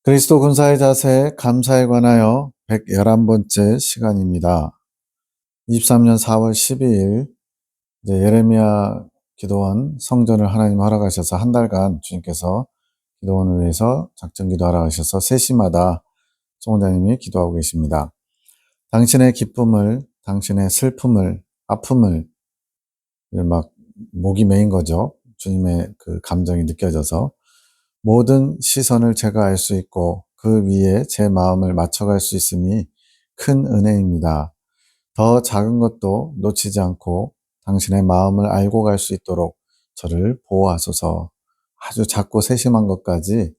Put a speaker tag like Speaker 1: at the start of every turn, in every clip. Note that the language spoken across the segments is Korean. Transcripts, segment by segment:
Speaker 1: 그리스도 군사의 자세, 감사에 관하여 111번째 시간입니다. 23년 4월 12일 이제 예레미야 기도원 성전을 하나님 허락하셔서 한 달간 주님께서 기도원을 위해서 작전 기도하러 가셔서 3시마다 총원장님이 기도하고 계십니다. 당신의 기쁨을, 당신의 슬픔을, 아픔을 이제 막 목이 메인 거죠. 주님의 그 감정이 느껴져서 모든 시선을 제가 알 수 있고 그 위에 제 마음을 맞춰갈 수 있음이 큰 은혜입니다. 더 작은 것도 놓치지 않고 당신의 마음을 알고 갈 수 있도록 저를 보호하소서. 아주 작고 세심한 것까지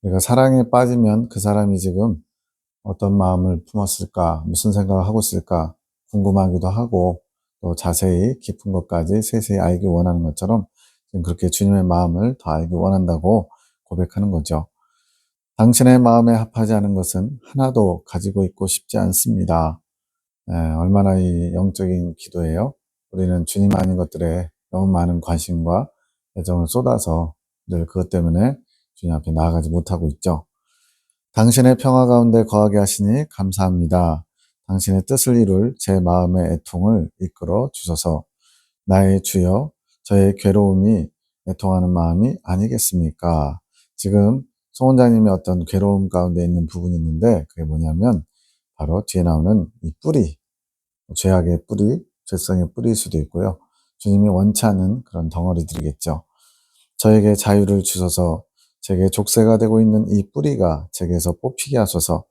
Speaker 1: 내가 사랑에 빠지면 그 사람이 지금 어떤 마음을 품었을까, 무슨 생각을 하고 있을까 궁금하기도 하고 또 자세히 깊은 것까지 세세히 알기 원하는 것처럼 지금 그렇게 주님의 마음을 더 알기 원한다고 고백하는 거죠. 당신의 마음에 합하지 않은 것은 하나도 가지고 있고 싶지 않습니다. 얼마나 이 영적인 기도예요. 우리는 주님 아닌 것들에 너무 많은 관심과 애정을 쏟아서 늘 그것 때문에 주님 앞에 나아가지 못하고 있죠. 당신의 평화 가운데 거하게 하시니 감사합니다. 당신의 뜻을 이룰 제 마음의 애통을 이끌어 주소서. 나의 주여, 저의 괴로움이 애통하는 마음이 아니겠습니까? 지금 송 원장님이 어떤 괴로움 가운데 있는 부분이 있는데 그게 뭐냐면 바로 뒤에 나오는 이 뿌리, 죄악의 뿌리, 죄성의 뿌리일 수도 있고요. 주님이 원치 않는 그런 덩어리들이겠죠. 저에게 자유를 주셔서 제게 족쇄가 되고 있는 이 뿌리가 제게서 뽑히게 하소서.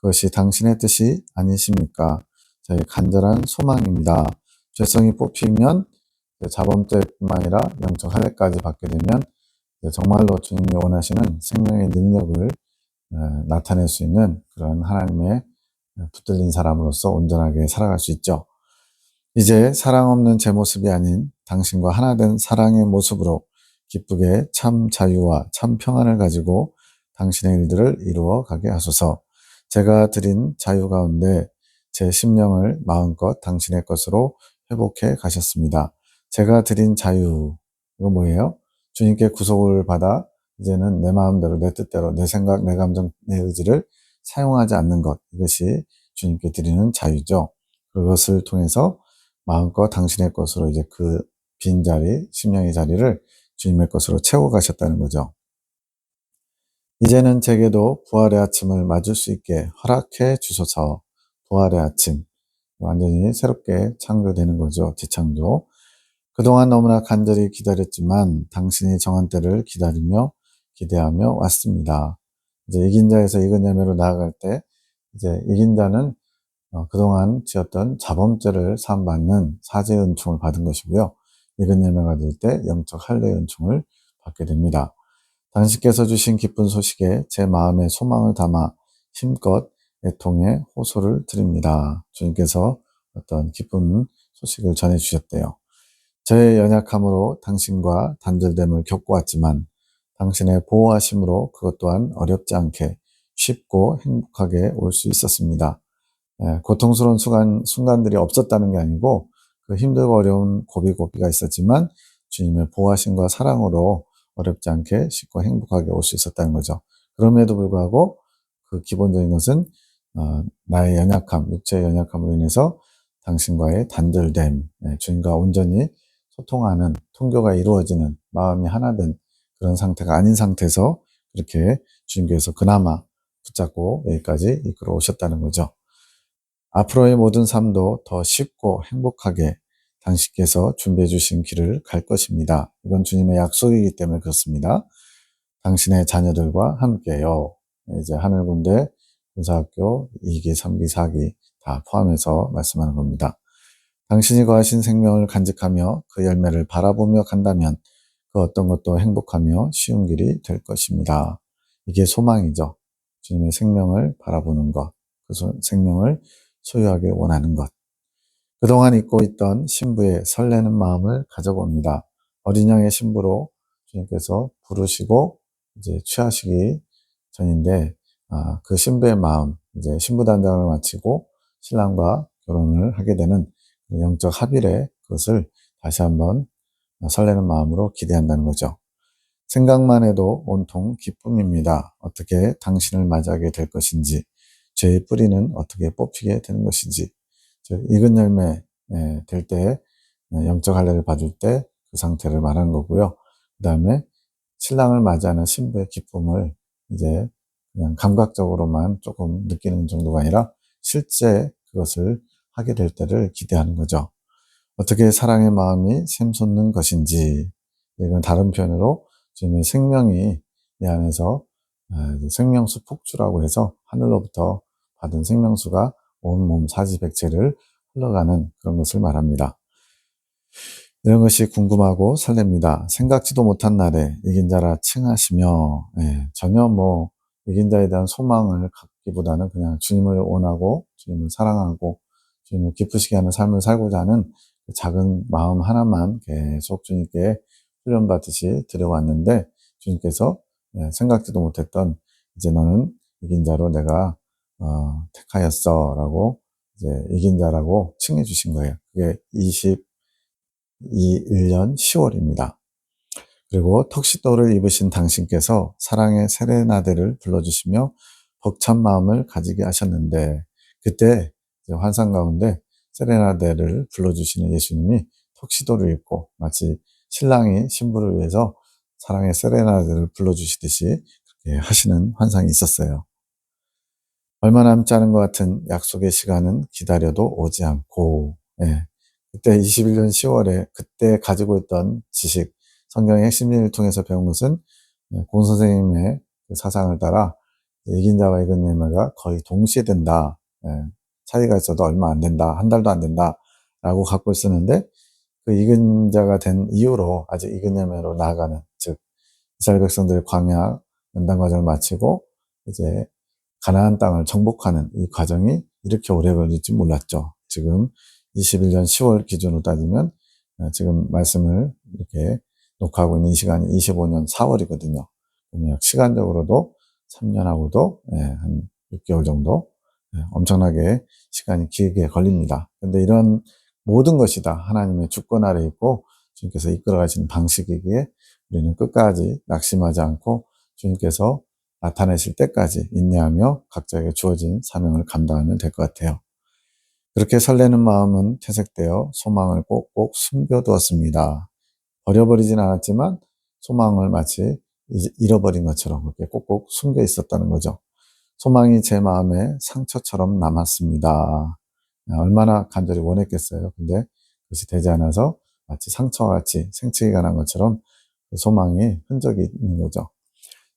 Speaker 1: 그것이 당신의 뜻이 아니십니까? 저의 간절한 소망입니다. 죄성이 뽑히면 자범죄뿐만 아니라 영적 할례까지 받게 되면 정말로 주님이 원하시는 생명의 능력을 나타낼 수 있는 그런 하나님의 붙들린 사람으로서 온전하게 살아갈 수 있죠. 이제 사랑 없는 제 모습이 아닌 당신과 하나 된 사랑의 모습으로 기쁘게 참 자유와 참 평안을 가지고 당신의 일들을 이루어 가게 하소서. 제가 드린 자유 가운데 제 심령을 마음껏 당신의 것으로 회복해 가셨습니다. 제가 드린 자유, 이거 뭐예요? 주님께 구속을 받아 이제는 내 마음대로, 내 뜻대로, 내 생각, 내 감정, 내 의지를 사용하지 않는 것. 이것이 주님께 드리는 자유죠. 그것을 통해서 마음껏 당신의 것으로 이제 그 빈자리, 심령의 자리를 주님의 것으로 채워 가셨다는 거죠. 이제는 제게도 부활의 아침을 맞을 수 있게 허락해 주소서. 부활의 아침. 완전히 새롭게 창조되는 거죠. 재창조. 그동안 너무나 간절히 기다렸지만 당신이 정한 때를 기다리며 기대하며 왔습니다. 이제 이긴 자에서 익은 열매로 나아갈 때 이제 이긴 자는 그동안 지었던 자범죄를 사함받는 사죄의 은총을 받은 것이고요. 익은 열매가 될 때 영적 할례의 은총을 받게 됩니다. 당신께서 주신 기쁜 소식에 제 마음의 소망을 담아 힘껏 애통의 호소를 드립니다. 주님께서 어떤 기쁜 소식을 전해주셨대요. 저의 연약함으로 당신과 단절됨을 겪어왔지만 당신의 보호하심으로 그것 또한 어렵지 않게 쉽고 행복하게 올 수 있었습니다. 고통스러운 순간들이 없었다는 게 아니고 그 힘들고 어려운 고비고비가 있었지만 주님의 보호하심과 사랑으로 어렵지 않게 쉽고 행복하게 올 수 있었다는 거죠. 그럼에도 불구하고 그 기본적인 것은 나의 연약함, 육체의 연약함으로 인해서 당신과의 단절됨, 주님과 온전히 소통하는, 통교가 이루어지는 마음이 하나 된 그런 상태가 아닌 상태에서 이렇게 주님께서 그나마 붙잡고 여기까지 이끌어 오셨다는 거죠. 앞으로의 모든 삶도 더 쉽고 행복하게 당신께서 준비해 주신 길을 갈 것입니다. 이건 주님의 약속이기 때문에 그렇습니다. 당신의 자녀들과 함께요. 이제 하늘군대 군사학교 2기, 3기, 4기 다 포함해서 말씀하는 겁니다. 당신이 거하신 생명을 간직하며 그 열매를 바라보며 간다면 그 어떤 것도 행복하며 쉬운 길이 될 것입니다. 이게 소망이죠. 주님의 생명을 바라보는 것, 그 생명을 소유하길 원하는 것. 그동안 잊고 있던 신부의 설레는 마음을 가져봅니다. 어린 양의 신부로 주님께서 부르시고 이제 취하시기 전인데, 그 신부의 마음, 이제 신부 단장을 마치고 신랑과 결혼을 하게 되는 영적 합일의 그것을 다시 한번 설레는 마음으로 기대한다는 거죠. 생각만 해도 온통 기쁨입니다. 어떻게 당신을 맞이하게 될 것인지, 죄의 뿌리는 어떻게 뽑히게 되는 것인지, 즉 익은 열매 될 때 영적 할례를 받을 때 그 상태를 말하는 거고요. 그 다음에 신랑을 맞이하는 신부의 기쁨을 이제 그냥 감각적으로만 조금 느끼는 정도가 아니라 실제 그것을 하게 될 때를 기대하는 거죠. 어떻게 사랑의 마음이 샘솟는 것인지, 이건 다른 표현으로 지금의 생명이 내 안에서 생명수 폭주라고 해서 하늘로부터 받은 생명수가 온몸 사지백체를 흘러가는 그런 것을 말합니다. 이런 것이 궁금하고 설렙니다. 생각지도 못한 날에 이긴 자라 칭하시며, 전혀 이긴 자에 대한 소망을 갖기보다는 그냥 주님을 원하고 주님을 사랑하고 주님을 기쁘시게 하는 삶을 살고자 하는 그 작은 마음 하나만 계속 주님께 훈련받듯이 들여왔는데, 주님께서 생각지도 못했던 이제 너는 이긴 자로 내가 택하였어 라고 이제 이긴 자라고 칭해 주신 거예요. 그게 21년 10월입니다. 그리고 턱시도를 입으신 당신께서 사랑의 세레나데를 불러주시며 벅찬 마음을 가지게 하셨는데, 그때 환상 가운데 세레나데를 불러주시는 예수님이 턱시도를 입고 마치 신랑이 신부를 위해서 사랑의 세레나데를 불러주시듯이 그렇게 하시는 환상이 있었어요. 얼마 남지 않은 것 같은 약속의 시간은 기다려도 오지 않고, 그때 21년 10월에 그때 가지고 있던 지식, 성경의 핵심을 통해서 배운 것은 고 선생님의 그 사상을 따라 이긴 자와 이긴 열매가 거의 동시에 된다. 차이가 있어도 얼마 안 된다. 한 달도 안 된다. 라고 갖고 있었는데, 그 이긴 자가 된 이후로 아직 이긴 열매로 나아가는, 즉 이스라엘 백성들의 광야 연단 과정을 마치고 이제 가나안 땅을 정복하는 이 과정이 이렇게 오래 걸릴 줄 몰랐죠. 지금 21년 10월 기준으로 따지면 지금 말씀을 이렇게 녹화하고 있는 이 시간이 25년 4월이거든요. 그러면 시간적으로도 3년하고도 한 6개월 정도 엄청나게 시간이 길게 걸립니다. 그런데 이런 모든 것이 다 하나님의 주권 아래 있고 주님께서 이끌어 가시는 방식이기에 우리는 끝까지 낙심하지 않고 주님께서 나타내실 때까지 인내하며 각자에게 주어진 사명을 감당하면 될 것 같아요. 그렇게 설레는 마음은 퇴색되어 소망을 꼭꼭 숨겨두었습니다. 버려버리진 않았지만 소망을 마치 잃어버린 것처럼 그렇게 꼭꼭 숨겨 있었다는 거죠. 소망이 제 마음에 상처처럼 남았습니다. 얼마나 간절히 원했겠어요. 근데 그것이 되지 않아서 마치 상처와 같이 생채기가 난 것처럼 그 소망이 흔적이 있는 거죠.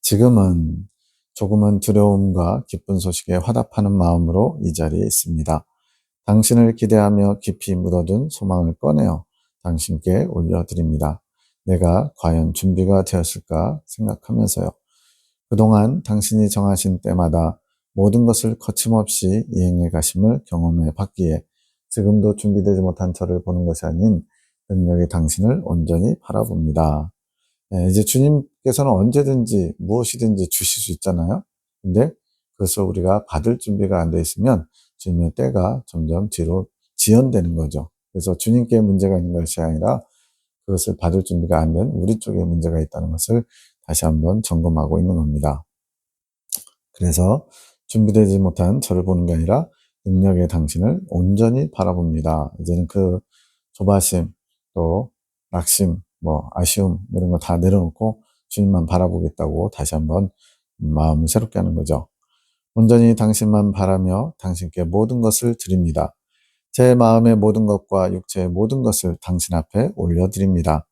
Speaker 1: 지금은 조금은 두려움과 기쁜 소식에 화답하는 마음으로 이 자리에 있습니다. 당신을 기대하며 깊이 묻어둔 소망을 꺼내어 당신께 올려드립니다. 내가 과연 준비가 되었을까 생각하면서요. 그동안 당신이 정하신 때마다 모든 것을 거침없이 이행해 가심을 경험해 봤기에 지금도 준비되지 못한 저를 보는 것이 아닌 능력의 당신을 온전히 바라봅니다. 이제 주님께서는 언제든지 무엇이든지 주실 수 있잖아요. 근데 그것을 우리가 받을 준비가 안 돼 있으면 주님의 때가 점점 뒤로 지연되는 거죠. 그래서 주님께 문제가 있는 것이 아니라 그것을 받을 준비가 안 된 우리 쪽에 문제가 있다는 것을 다시 한번 점검하고 있는 겁니다. 그래서 준비되지 못한 저를 보는 게 아니라 능력의 당신을 온전히 바라봅니다. 이제는 그 조바심, 또 낙심, 아쉬움 이런 거 다 내려놓고 주님만 바라보겠다고 다시 한번 마음을 새롭게 하는 거죠. 온전히 당신만 바라며 당신께 모든 것을 드립니다. 제 마음의 모든 것과 육체의 모든 것을 당신 앞에 올려드립니다.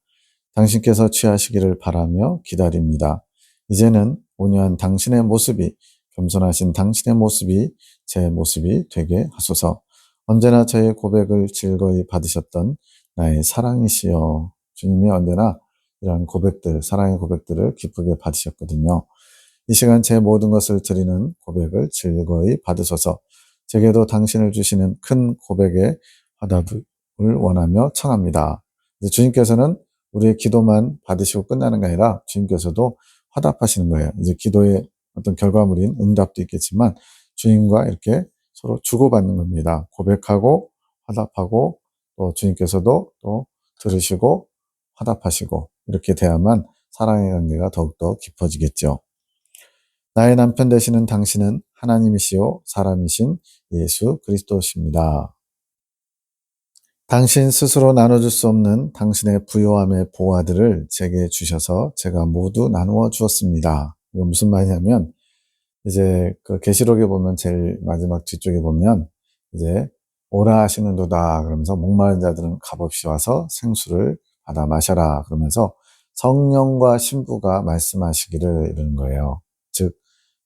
Speaker 1: 당신께서 취하시기를 바라며 기다립니다. 이제는 온유한 당신의 모습이, 겸손하신 당신의 모습이 제 모습이 되게 하소서. 언제나 저의 고백을 즐거이 받으셨던 나의 사랑이시여. 주님이 언제나 이러한 고백들, 사랑의 고백들을 기쁘게 받으셨거든요. 이 시간 제 모든 것을 드리는 고백을 즐거이 받으소서. 제게도 당신을 주시는 큰 고백의 화답을 원하며 청합니다. 이제 주님께서는 우리의 기도만 받으시고 끝나는 게 아니라 주님께서도 화답하시는 거예요. 이제 기도의 어떤 결과물인 응답도 있겠지만 주님과 이렇게 서로 주고받는 겁니다. 고백하고 화답하고 또 주님께서도 또 들으시고 화답하시고 이렇게 돼야만 사랑의 관계가 더욱더 깊어지겠죠. 나의 남편 되시는 당신은 하나님이시요 사람이신 예수 그리스도십니다. 당신 스스로 나눠줄 수 없는 당신의 부요함의 보화들을 제게 주셔서 제가 모두 나누어 주었습니다. 이건 무슨 말이냐면, 이제 그 계시록에 보면 제일 마지막 뒤쪽에 보면 이제 오라 하시는도다 그러면서 목마른 자들은 값없이 와서 생수를 받아 마셔라 그러면서 성령과 신부가 말씀하시기를 이러는 거예요. 즉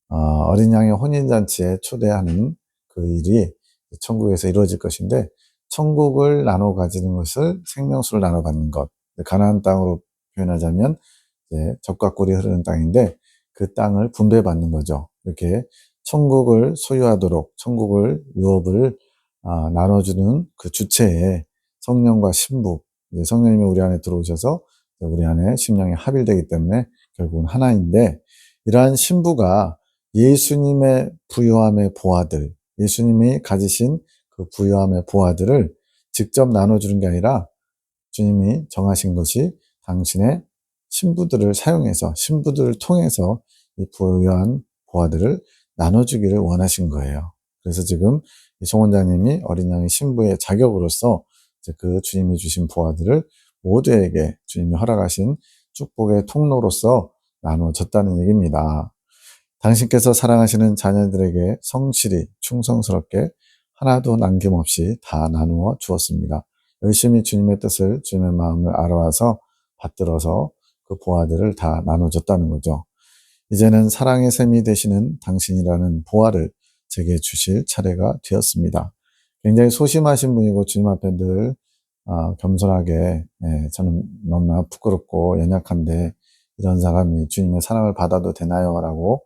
Speaker 1: 어린 양의 혼인잔치에 초대하는 그 일이 천국에서 이루어질 것인데, 천국을 나눠 가지는 것을 생명수를 나눠 받는 것, 가나안 땅으로 표현하자면 이제 젖과 꿀이 흐르는 땅인데 그 땅을 분배받는 거죠. 이렇게 천국을 소유하도록 천국을 유업을 나눠주는 그 주체에 성령과 신부, 이제 성령님이 우리 안에 들어오셔서 우리 안에 심령이 합일되기 때문에 결국은 하나인데, 이러한 신부가 예수님의 부요함의 보화들, 예수님이 가지신 그 부요함의 보화들을 직접 나눠주는 게 아니라 주님이 정하신 것이 당신의 신부들을 사용해서, 신부들을 통해서 이 부요한 보화들을 나눠주기를 원하신 거예요. 그래서 지금 송 원장님이 어린 양의 신부의 자격으로서 그 주님이 주신 보화들을 모두에게 주님이 허락하신 축복의 통로로서 나눠줬다는 얘기입니다. 당신께서 사랑하시는 자녀들에게 성실히 충성스럽게 하나도 남김없이 다 나누어 주었습니다. 열심히 주님의 뜻을, 주님의 마음을 알아와서 받들어서 그 보화들을 다 나눠줬다는 거죠. 이제는 사랑의 샘이 되시는 당신이라는 보화를 제게 주실 차례가 되었습니다. 굉장히 소심하신 분이고 주님 앞에 늘 겸손하게, 저는 너무나 부끄럽고 연약한데 이런 사람이 주님의 사랑을 받아도 되나요? 라고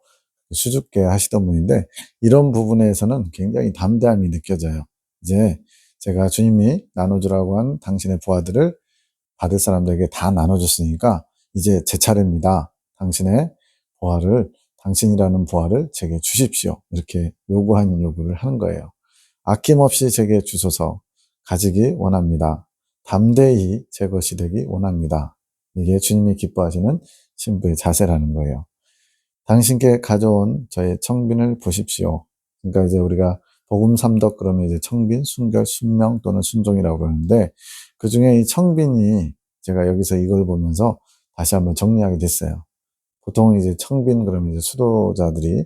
Speaker 1: 수줍게 하시던 분인데, 이런 부분에서는 굉장히 담대함이 느껴져요. 이제 제가 주님이 나눠주라고 한 당신의 보화들을 받을 사람들에게 다 나눠줬으니까 이제 제 차례입니다. 당신의 보화를, 당신이라는 보화를 제게 주십시오. 이렇게 요구하는 요구를 하는 거예요. 아낌없이 제게 주소서. 가지기 원합니다. 담대히 제 것이 되기 원합니다. 이게 주님이 기뻐하시는 신부의 자세라는 거예요. 당신께 가져온 저의 청빈을 보십시오. 그러니까 이제 우리가 복음 삼덕 그러면 이제 청빈, 순결, 순명 또는 순종이라고 그러는데, 그 중에 이 청빈이, 제가 여기서 이걸 보면서 다시 한번 정리하게 됐어요. 보통 이제 청빈 그러면 이제 수도자들이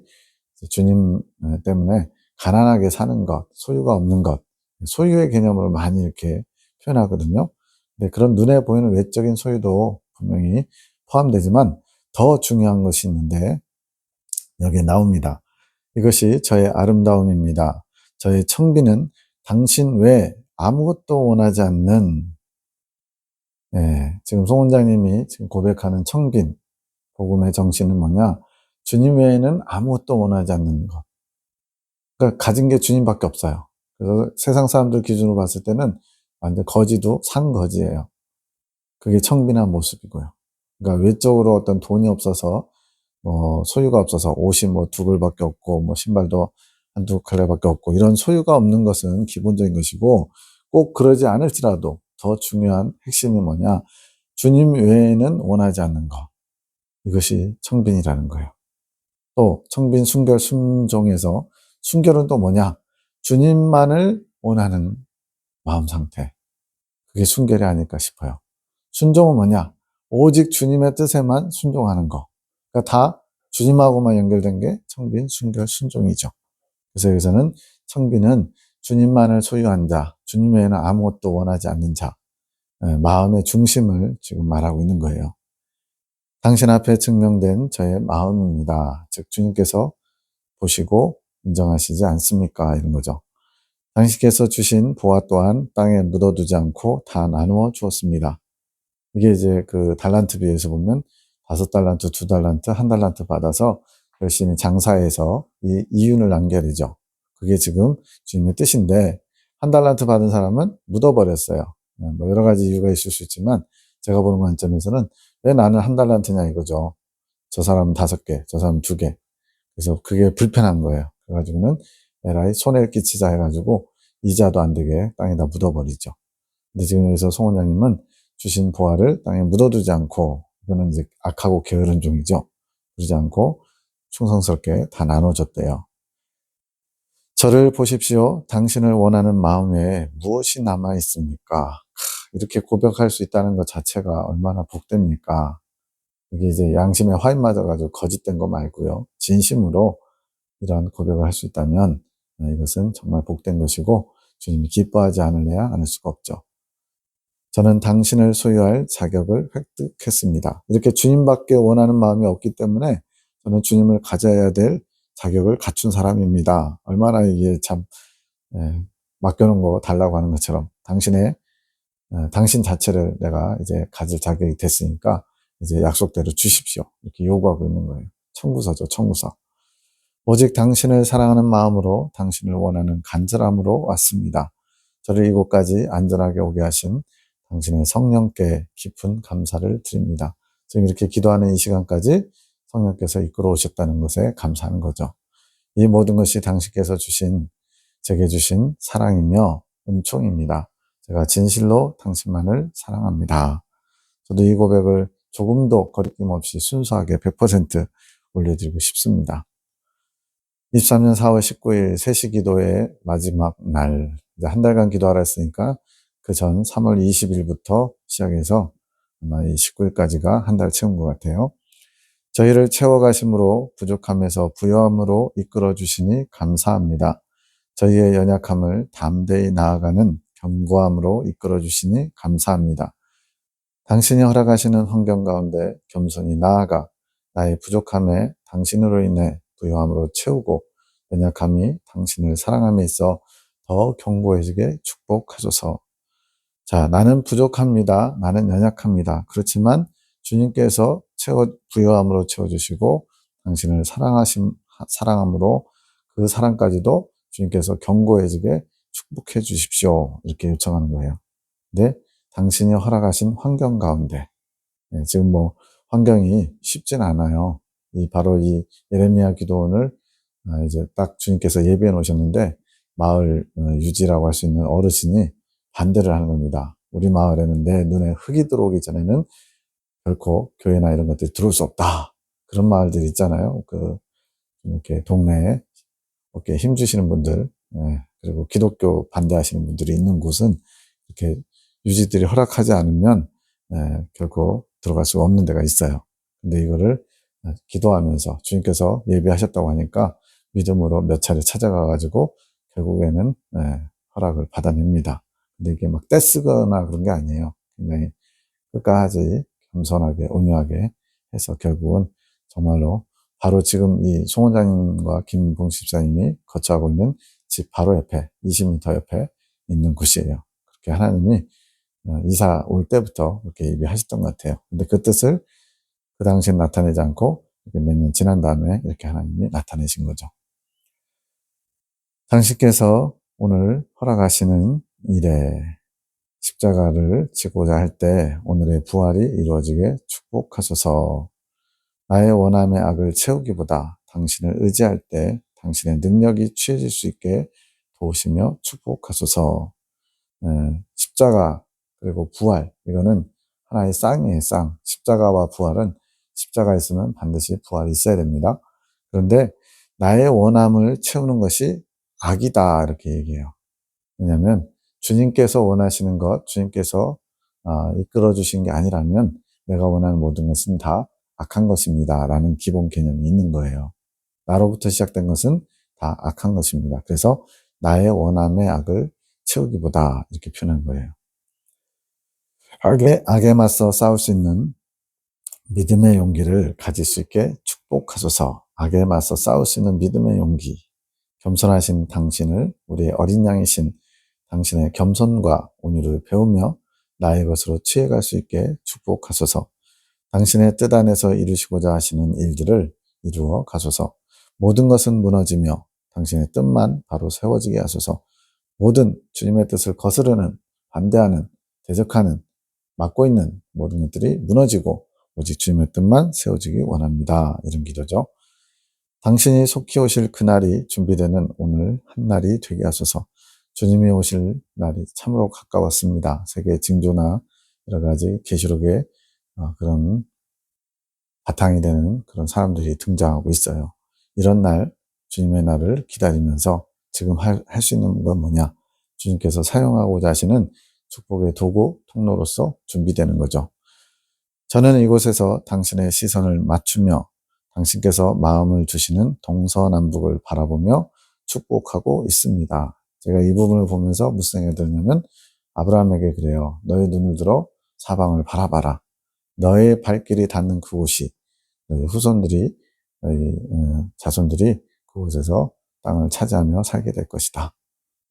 Speaker 1: 주님 때문에 가난하게 사는 것, 소유가 없는 것, 소유의 개념으로 많이 이렇게 표현하거든요. 근데 그런 눈에 보이는 외적인 소유도 분명히 포함되지만 더 중요한 것이 있는데 여기에 나옵니다. 이것이 저의 아름다움입니다. 저의 청비는 당신 외에 아무것도 원하지 않는, 지금 송 원장님이 지금 고백하는 청빈, 복음의 정신은 뭐냐? 주님 외에는 아무것도 원하지 않는 것. 그러니까 가진 게 주님밖에 없어요. 그래서 세상 사람들 기준으로 봤을 때는 완전 거지도 상거지예요. 그게 청빈한 모습이고요. 그러니까 외적으로 어떤 돈이 없어서, 소유가 없어서 옷이 두 벌밖에 없고, 신발도 한두 켤레밖에 없고, 이런 소유가 없는 것은 기본적인 것이고, 꼭 그러지 않을지라도 더 중요한 핵심이 뭐냐? 주님 외에는 원하지 않는 것. 이것이 청빈이라는 거예요. 또 청빈, 순결, 순종에서 순결은 또 뭐냐? 주님만을 원하는 마음 상태. 그게 순결이 아닐까 싶어요. 순종은 뭐냐? 오직 주님의 뜻에만 순종하는 거. 그러니까 다 주님하고만 연결된 게 청빈, 순결, 순종이죠. 그래서 여기서는 청빈은 주님만을 소유한 자, 주님 외에는 아무것도 원하지 않는 자, 마음의 중심을 지금 말하고 있는 거예요. 당신 앞에 증명된 저의 마음입니다. 즉 주님께서 보시고 인정하시지 않습니까? 이런 거죠. 당신께서 주신 보화 또한 땅에 묻어두지 않고 다 나누어 주었습니다. 이게 이제 그 달란트 비유에서 보면 5달란트, 2달란트, 1달란트 받아서 열심히 장사해서 이 이윤을 남겨야 되죠. 그게 지금 주님의 뜻인데, 1달란트 받은 사람은 묻어버렸어요. 여러 가지 이유가 있을 수 있지만 제가 보는 관점에서는 왜 나는 1달란트냐 이거죠. 저 사람은 5개, 저 사람은 2개. 그래서 그게 불편한 거예요. 그래가지고는 에라이 손해를 끼치자 해가지고 이자도 안 되게 땅에다 묻어버리죠. 근데 지금 여기서 송 원장님은 주신 보화를 땅에 묻어두지 않고, 이거는 이제 악하고 게으른 종이죠. 그러지 않고 충성스럽게 다 나눠줬대요. 저를 보십시오. 당신을 원하는 마음에 무엇이 남아 있습니까? 이렇게 고백할 수 있다는 것 자체가 얼마나 복됩니까? 이게 이제 양심에 화인 맞아가지고 거짓된 거 말고요. 진심으로 이러한 고백을 할 수 있다면 이것은 정말 복된 것이고 주님이 기뻐하지 않으려야 않을 수가 없죠. 저는 당신을 소유할 자격을 획득했습니다. 이렇게 주님밖에 원하는 마음이 없기 때문에 저는 주님을 가져야 될 자격을 갖춘 사람입니다. 얼마나 이게 참 맡겨놓은 거 달라고 하는 것처럼 당신 자체를 내가 이제 가질 자격이 됐으니까 이제 약속대로 주십시오. 이렇게 요구하고 있는 거예요. 청구서죠, 청구서. 오직 당신을 사랑하는 마음으로 당신을 원하는 간절함으로 왔습니다. 저를 이곳까지 안전하게 오게 하신 당신의 성령께 깊은 감사를 드립니다. 지금 이렇게 기도하는 이 시간까지 성령께서 이끌어 오셨다는 것에 감사하는 거죠. 이 모든 것이 당신께서 제게 주신 사랑이며 은총입니다. 제가 진실로 당신만을 사랑합니다. 저도 이 고백을 조금도 거리낌 없이 순수하게 100% 올려드리고 싶습니다. 23년 4월 19일 3시 기도의 마지막 날, 이제 한 달간 기도하라 했으니까 그 전 3월 20일부터 시작해서 아마 이 19일까지가 한 달 채운 것 같아요. 저희를 채워가심으로 부족함에서 부요함으로 이끌어 주시니 감사합니다. 저희의 연약함을 담대히 나아가는 견고함으로 이끌어 주시니 감사합니다. 당신이 허락하시는 환경 가운데 겸손히 나아가 나의 부족함에 당신으로 인해 부요함으로 채우고 연약함이 당신을 사랑함에 있어 더 견고해지게 축복하소서. 자, 나는 부족합니다. 나는 연약합니다. 그렇지만 주님께서 부요함으로 채워주시고 당신을 사랑함으로 그 사랑까지도 주님께서 견고해지게 축복해 주십시오. 이렇게 요청하는 거예요. 근데 당신이 허락하신 환경 가운데, 지금 뭐 환경이 쉽진 않아요. 바로 이 예레미야 기도원을 이제 딱 주님께서 예비해 놓으셨는데 마을 유지라고 할 수 있는 어르신이 반대를 하는 겁니다. 우리 마을에는 내 눈에 흙이 들어오기 전에는 결코 교회나 이런 것들이 들어올 수 없다. 그런 마을들이 있잖아요. 이렇게 동네에 어깨에 힘 주시는 분들, 그리고 기독교 반대하시는 분들이 있는 곳은 이렇게 유지들이 허락하지 않으면 결코 들어갈 수가 없는 데가 있어요. 근데 이거를 기도하면서 주님께서 예비하셨다고 하니까 믿음으로 몇 차례 찾아가가지고 결국에는 허락을 받아냅니다. 근데 이게 막 떼쓰거나 그런 게 아니에요. 굉장히 끝까지 겸손하게 온유하게 해서 결국은 정말로 바로 지금 이 송 원장님과 김봉식 집사님이 거처하고 있는 집 바로 옆에 20m 옆에 있는 곳이에요. 그렇게 하나님이 이사 올 때부터 그렇게 예비하셨던 것 같아요. 근데 그 뜻을 그 당시엔 나타내지 않고 몇 년 지난 다음에 이렇게 하나님이 나타내신 거죠. 당신께서 오늘 허락하시는 일에 십자가를 지고자 할 때 오늘의 부활이 이루어지게 축복하소서. 나의 원함의 악을 채우기보다 당신을 의지할 때 당신의 능력이 취해질 수 있게 도우시며 축복하소서. 십자가 그리고 부활, 이거는 하나의 쌍이에요. 쌍. 십자가와 부활은 십자가 있으면 반드시 부활이 있어야 됩니다. 그런데 나의 원함을 채우는 것이 악이다 이렇게 얘기해요. 왜냐하면 주님께서 원하시는 것, 주님께서 이끌어 주신 게 아니라면 내가 원하는 모든 것은 다 악한 것입니다 라는 기본 개념이 있는 거예요. 나로부터 시작된 것은 다 악한 것입니다. 그래서 나의 원함의 악을 채우기보다 이렇게 표현한 거예요. 악에 맞서 싸울 수 있는 믿음의 용기를 가질 수 있게 축복하소서. 악에 맞서 싸울 수 있는 믿음의 용기, 겸손하신 당신을 우리의 어린 양이신 당신의 겸손과 온유를 배우며 나의 것으로 취해갈 수 있게 축복하소서. 당신의 뜻 안에서 이루시고자 하시는 일들을 이루어 가소서. 모든 것은 무너지며 당신의 뜻만 바로 세워지게 하소서. 모든 주님의 뜻을 거스르는, 반대하는, 대적하는, 막고 있는 모든 것들이 무너지고 오직 주님의 뜻만 세워지기 원합니다. 이런 기도죠. 당신이 속히 오실 그날이 준비되는 오늘 한날이 되게 하소서. 주님이 오실 날이 참으로 가까웠습니다. 세계 징조나 여러 가지 계시록의 그런 바탕이 되는 그런 사람들이 등장하고 있어요. 이런 날, 주님의 날을 기다리면서 지금 할 수 있는 건 뭐냐? 주님께서 사용하고자 하시는 축복의 도구, 통로로서 준비되는 거죠. 저는 이곳에서 당신의 시선을 맞추며 당신께서 마음을 두시는 동서남북을 바라보며 축복하고 있습니다. 제가 이 부분을 보면서 무슨 생각이 드냐면 아브라함에게 그래요. 너의 눈을 들어 사방을 바라봐라. 너의 발길이 닿는 그곳이 너희 후손들이 너희 자손들이 그곳에서 땅을 차지하며 살게 될 것이다.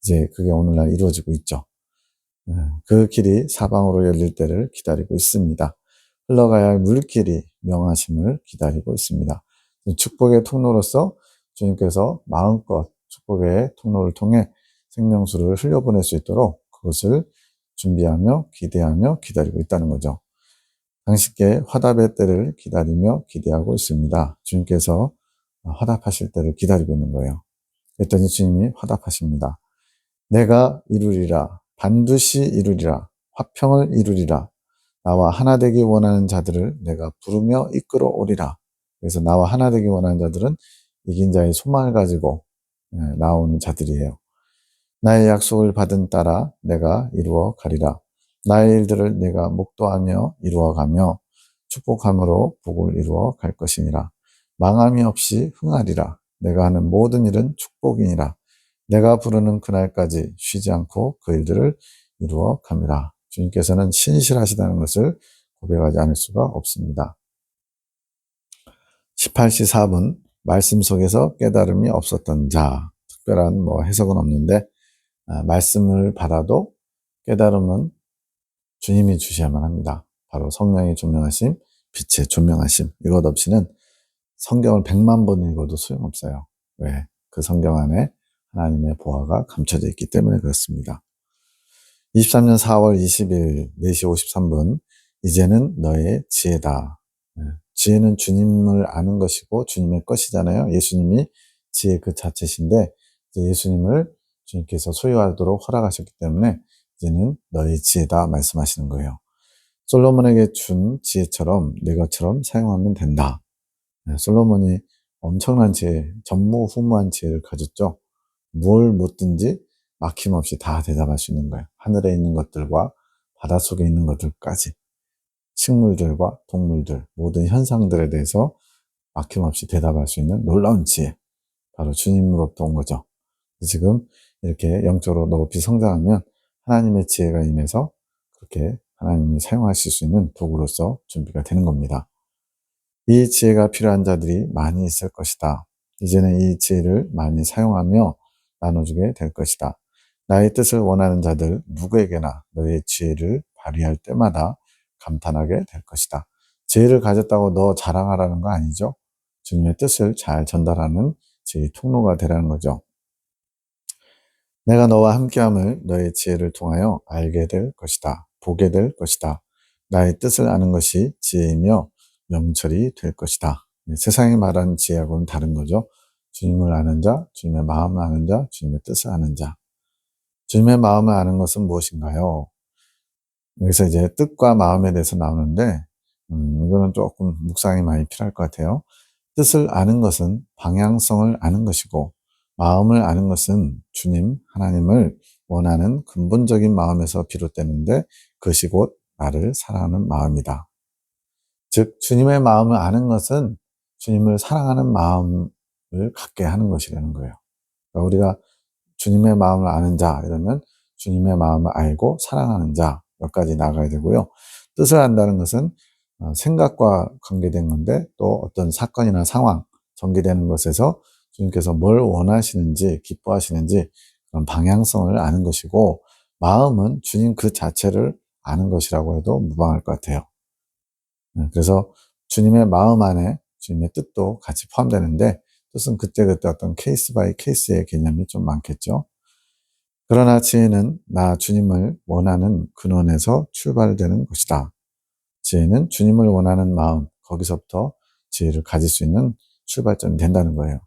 Speaker 1: 이제 그게 오늘날 이루어지고 있죠. 그 길이 사방으로 열릴 때를 기다리고 있습니다. 흘러가야 할 물길이 명하심을 기다리고 있습니다. 축복의 통로로서 주님께서 마음껏 축복의 통로를 통해 생명수를 흘려보낼 수 있도록 그것을 준비하며 기대하며 기다리고 있다는 거죠. 당신께 화답의 때를 기다리며 기대하고 있습니다. 주님께서 화답하실 때를 기다리고 있는 거예요. 그랬더니 주님이 화답하십니다. 내가 이루리라. 반드시 이루리라. 화평을 이루리라. 나와 하나 되기 원하는 자들을 내가 부르며 이끌어 오리라. 그래서 나와 하나 되기 원하는 자들은 이긴 자의 소망을 가지고 나오는 자들이에요. 나의 약속을 받은 따라 내가 이루어 가리라. 나의 일들을 내가 목도하며 이루어 가며 축복함으로 복을 이루어 갈 것이니라. 망함이 없이 흥하리라. 내가 하는 모든 일은 축복이니라. 내가 부르는 그날까지 쉬지 않고 그 일들을 이루어 갑니다. 주님께서는 신실하시다는 것을 고백하지 않을 수가 없습니다. 18시 4분 말씀 속에서 깨달음이 없었던 자. 특별한 해석은 없는데 말씀을 받아도 깨달음은 주님이 주셔야만 합니다. 바로 성령의 조명하심, 빛의 조명하심. 이것 없이는 성경을 100만 번 읽어도 소용없어요. 왜? 그 성경 안에 하나님의 보화가 감춰져 있기 때문에 그렇습니다. 23년 4월 20일 4시 53분 이제는 너의 지혜다. 지혜는 주님을 아는 것이고 주님의 것이잖아요. 예수님이 지혜 그 자체신데 예수님을 주님께서 소유하도록 허락하셨기 때문에 이제는 너의 지혜다 말씀하시는 거예요. 솔로몬에게 준 지혜처럼 내 것처럼 사용하면 된다. 솔로몬이 엄청난 지혜, 전무후무한 지혜를 가졌죠. 뭘 묻든지 막힘없이 다 대답할 수 있는 거예요. 하늘에 있는 것들과 바닷속에 있는 것들까지 식물들과 동물들 모든 현상들에 대해서 막힘없이 대답할 수 있는 놀라운 지혜, 바로 주님으로부터 온 거죠. 지금 이렇게 영적으로 높이 성장하면 하나님의 지혜가 임해서 그렇게 하나님이 사용하실 수 있는 도구로서 준비가 되는 겁니다. 이 지혜가 필요한 자들이 많이 있을 것이다. 이제는 이 지혜를 많이 사용하며 나눠주게 될 것이다. 나의 뜻을 원하는 자들 누구에게나 너의 지혜를 발휘할 때마다 감탄하게 될 것이다. 지혜를 가졌다고 너 자랑하라는 거 아니죠? 주님의 뜻을 잘 전달하는 지혜의 통로가 되라는 거죠. 내가 너와 함께함을 너의 지혜를 통하여 알게 될 것이다. 보게 될 것이다. 나의 뜻을 아는 것이 지혜이며 명철이 될 것이다. 세상이 말하는 지혜하고는 다른 거죠. 주님을 아는 자, 주님의 마음을 아는 자, 주님의 뜻을 아는 자. 주님의 마음을 아는 것은 무엇인가요? 여기서 이제 뜻과 마음에 대해서 나오는데 이거는 조금 묵상이 많이 필요할 것 같아요. 뜻을 아는 것은 방향성을 아는 것이고 마음을 아는 것은 주님, 하나님을 원하는 근본적인 마음에서 비롯되는데 그것이 곧 나를 사랑하는 마음이다. 즉 주님의 마음을 아는 것은 주님을 사랑하는 마음을 갖게 하는 것이라는 거예요. 그러니까 우리가 주님의 마음을 아는 자 이러면 주님의 마음을 알고 사랑하는 자 몇 가지 나가야 되고요. 뜻을 안다는 것은 생각과 관계된 건데 또 어떤 사건이나 상황, 전개되는 것에서 주님께서 뭘 원하시는지 기뻐하시는지 그런 방향성을 아는 것이고 마음은 주님 그 자체를 아는 것이라고 해도 무방할 것 같아요. 그래서 주님의 마음 안에 주님의 뜻도 같이 포함되는데 뜻은 그때그때 어떤 케이스 바이 케이스의 개념이 좀 많겠죠. 그러나 지혜는 나 주님을 원하는 근원에서 출발되는 것이다. 지혜는 주님을 원하는 마음, 거기서부터 지혜를 가질 수 있는 출발점이 된다는 거예요.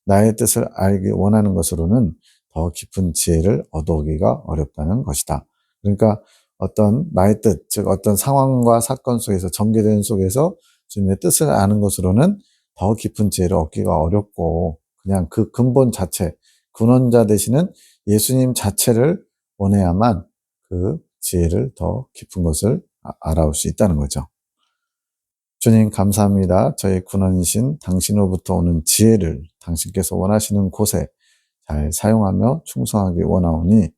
Speaker 1: 나의 뜻을 알기 원하는 것으로는 더 깊은 지혜를 얻어오기가 어렵다는 것이다. 그러니까 어떤 나의 뜻, 즉 어떤 상황과 사건 속에서 전개되는 속에서 주님의 뜻을 아는 것으로는 더 깊은 지혜를 얻기가 어렵고, 그냥 그 근본 자체, 근원자 되시는 예수님 자체를 원해야만 그 지혜를 더 깊은 것을 알아올 수 있다는 거죠. 주님 감사합니다. 저희 근원이신 당신으로부터 오는 지혜를 당신께서 원하시는 곳에 잘 사용하며 충성하기 원하오니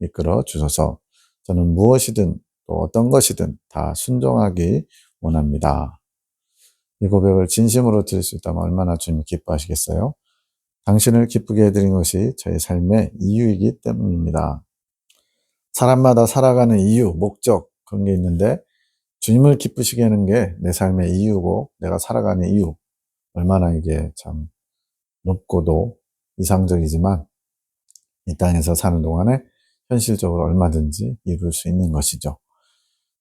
Speaker 1: 이끌어 주소서. 저는 무엇이든 또 어떤 것이든 다 순종하기 원합니다. 이 고백을 진심으로 드릴 수 있다면 얼마나 주님이 기뻐하시겠어요? 당신을 기쁘게 해드린 것이 저의 삶의 이유이기 때문입니다. 사람마다 살아가는 이유, 목적 그런 게 있는데 주님을 기쁘시게 하는 게 내 삶의 이유고 내가 살아가는 이유, 얼마나 이게 참 높고도 이상적이지만 이 땅에서 사는 동안에 현실적으로 얼마든지 이룰 수 있는 것이죠.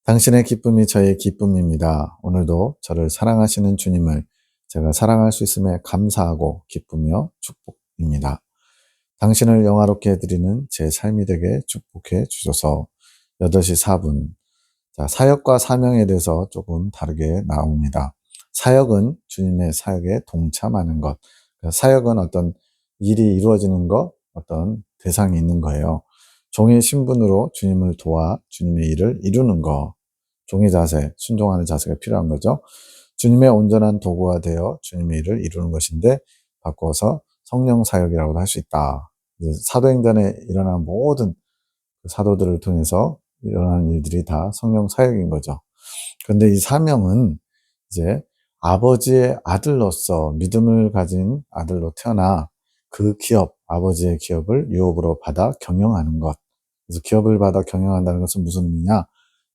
Speaker 1: 당신의 기쁨이 저의 기쁨입니다. 오늘도 저를 사랑하시는 주님을 제가 사랑할 수 있음에 감사하고 기쁘며 축복입니다. 당신을 영화롭게 해드리는 제 삶이 되게 축복해 주셔서. 8시 4분. 자, 사역과 사명에 대해서 조금 다르게 나옵니다. 사역은 주님의 사역에 동참하는 것. 사역은 어떤 일이 이루어지는 것, 어떤 대상이 있는 거예요. 종의 신분으로 주님을 도와 주님의 일을 이루는 것. 종의 자세, 순종하는 자세가 필요한 거죠. 주님의 온전한 도구가 되어 주님의 일을 이루는 것인데 바꿔서 성령 사역이라고도 할 수 있다. 사도행전에 일어난 모든 사도들을 통해서 일어나는 일들이 다 성령 사역인 거죠. 그런데 이 사명은 이제 아버지의 아들로서 믿음을 가진 아들로 태어나 그 기업, 아버지의 기업을 유업으로 받아 경영하는 것. 그래서 기업을 받아 경영한다는 것은 무슨 의미냐?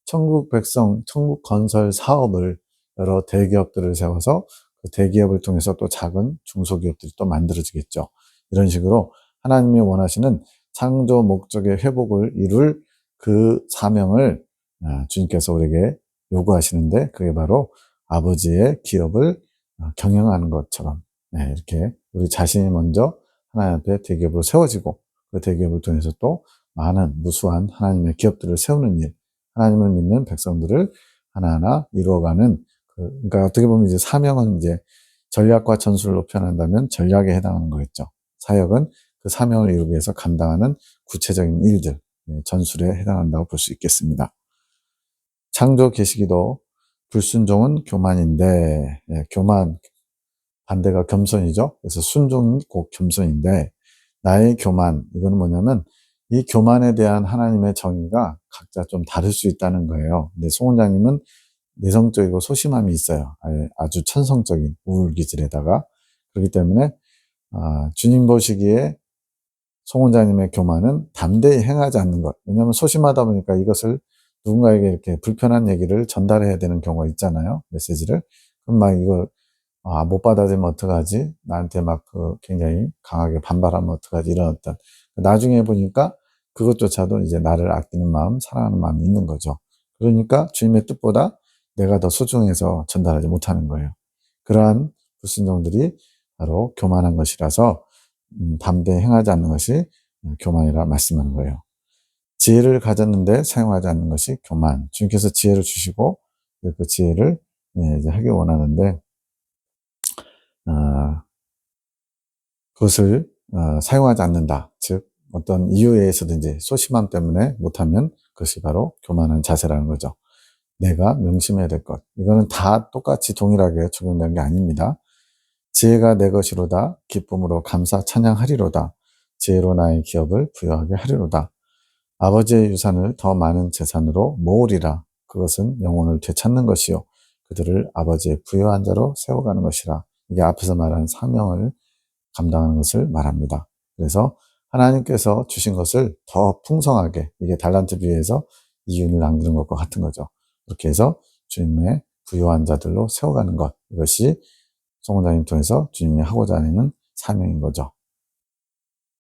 Speaker 1: 천국 백성, 천국 건설 사업을 여러 대기업들을 세워서 그 대기업을 통해서 또 작은 중소기업들이 또 만들어지겠죠. 이런 식으로 하나님이 원하시는 창조 목적의 회복을 이룰 그 사명을 주님께서 우리에게 요구하시는데 그게 바로 아버지의 기업을 경영하는 것처럼 이렇게 우리 자신이 먼저 하나님 앞에 대기업으로 세워지고 그 대기업을 통해서 또 많은 무수한 하나님의 기업들을 세우는 일, 하나님을 믿는 백성들을 하나하나 이루어가는 그러니까 어떻게 보면 이제 사명은 이제 전략과 전술로 표현한다면 전략에 해당하는 거겠죠. 사역은 그 사명을 이루기 위해서 감당하는 구체적인 일들, 전술에 해당한다고 볼 수 있겠습니다. 창조 계시기도 불순종은 교만인데, 교만 반대가 겸손이죠. 그래서 순종이 곧 겸손인데 나의 교만, 이거는 뭐냐면 이 교만에 대한 하나님의 정의가 각자 좀 다를 수 있다는 거예요. 근데 송 원장님은 내성적이고 소심함이 있어요. 아주 천성적인 우울기질에다가. 그렇기 때문에 주님 보시기에 송 원장님의 교만은 담대히 행하지 않는 것. 왜냐하면 소심하다 보니까 이것을 누군가에게 이렇게 불편한 얘기를 전달해야 되는 경우가 있잖아요. 메시지를. 그럼 막 이걸 못 받아들이면 어떡하지? 나한테 막 굉장히 강하게 반발하면 어떡하지? 이런 어떤. 나중에 보니까 그것조차도 이제 나를 아끼는 마음, 사랑하는 마음이 있는 거죠. 그러니까 주님의 뜻보다 내가 더 소중해서 전달하지 못하는 거예요. 그러한 불순종들이 바로 교만한 것이라서 담대히 행하지 않는 것이 교만이라 말씀하는 거예요. 지혜를 가졌는데 사용하지 않는 것이 교만. 주님께서 지혜를 주시고 그 지혜를 이제 하기 원하는데 그것을 사용하지 않는다. 즉 어떤 이유에 의해서든지 소심함 때문에 못하면 그것이 바로 교만한 자세라는 거죠. 내가 명심해야 될 것. 이거는 다 똑같이 동일하게 적용되는 게 아닙니다. 지혜가 내 것이로다. 기쁨으로 감사 찬양하리로다. 지혜로 나의 기업을 부여하게 하리로다. 아버지의 유산을 더 많은 재산으로 모으리라. 그것은 영혼을 되찾는 것이요. 그들을 아버지의 부여한 자로 세워가는 것이라. 이게 앞에서 말한 사명을 감당하는 것을 말합니다. 그래서 하나님께서 주신 것을 더 풍성하게, 이게 달란트 비유에서 이윤을 남기는 것과 같은 거죠. 그렇게 해서 주님의 부요한 자들로 세워가는 것, 이것이 송 원장님 통해서 주님이 하고자 하는 사명인 거죠.